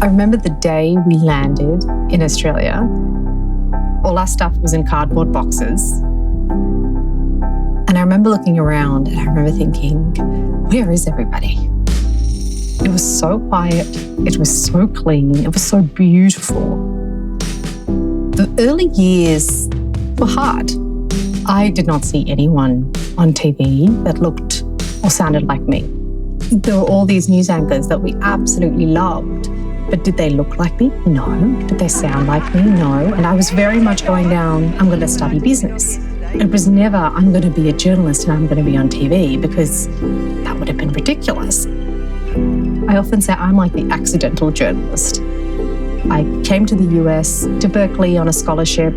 I remember the day we landed in Australia. All our stuff was in cardboard boxes. And I remember looking around and I remember thinking, where is everybody? It was so quiet. It was so clean. It was so beautiful. The early years were hard. I did not see anyone on TV that looked or sounded like me. There were all these news anchors that we absolutely loved. But did they look like me? No. Did they sound like me? No. And I was very much going down, I'm going to study business. It was never, I'm going to be a journalist and I'm going to be on TV, because that would have been ridiculous. I often say I'm like the accidental journalist. I came to the US, to Berkeley on a scholarship.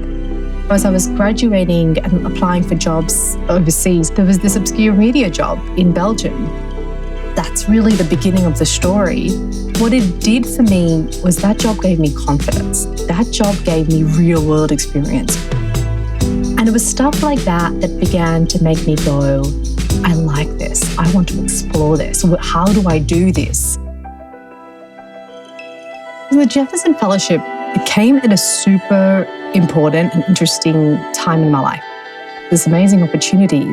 As I was graduating and applying for jobs overseas, there was this obscure media job in Belgium. That's really the beginning of the story. What it did for me was that job gave me confidence. That job gave me real world experience. And it was stuff like that that began to make me go, I like this. I want to explore this. How do I do this? The Jefferson Fellowship came at a super important and interesting time in my life. This amazing opportunity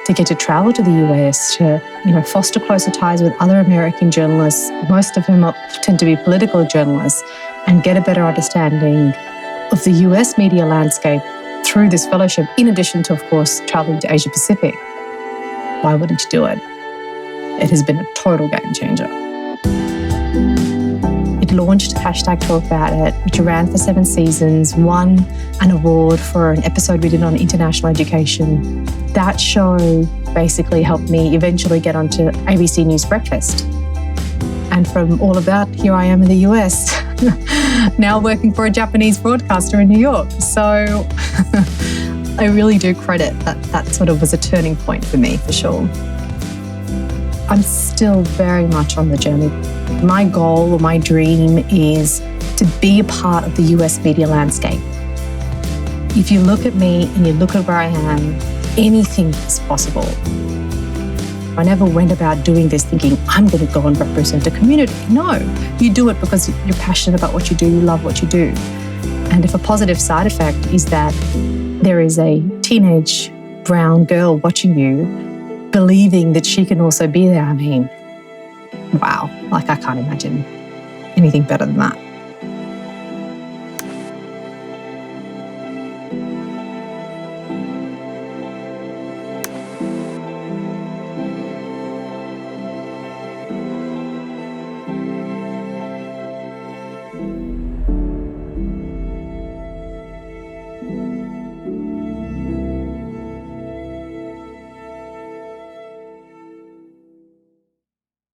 to get to travel to the US, to foster closer ties with other American journalists, most of whom tend to be political journalists, and get a better understanding of the US media landscape through this fellowship, in addition to, of course, traveling to Asia Pacific. Why wouldn't you do it? It has been a total game changer. It launched #TalkAboutIt, which ran for 7 seasons, won an award for an episode we did on international education. That show basically helped me eventually get onto ABC News Breakfast. And from all of that, here I am in the US, now working for a Japanese broadcaster in New York. So I really do credit that sort of was a turning point for me, for sure. I'm still very much on the journey. My goal or my dream is to be a part of the US media landscape. If you look at me and you look at where I am, anything is possible. I never went about doing this thinking, I'm going to go and represent a community. No, you do it because you're passionate about what you do, you love what you do. And if a positive side effect is that there is a teenage brown girl watching you, believing that she can also be there, I mean, wow, I can't imagine anything better than that.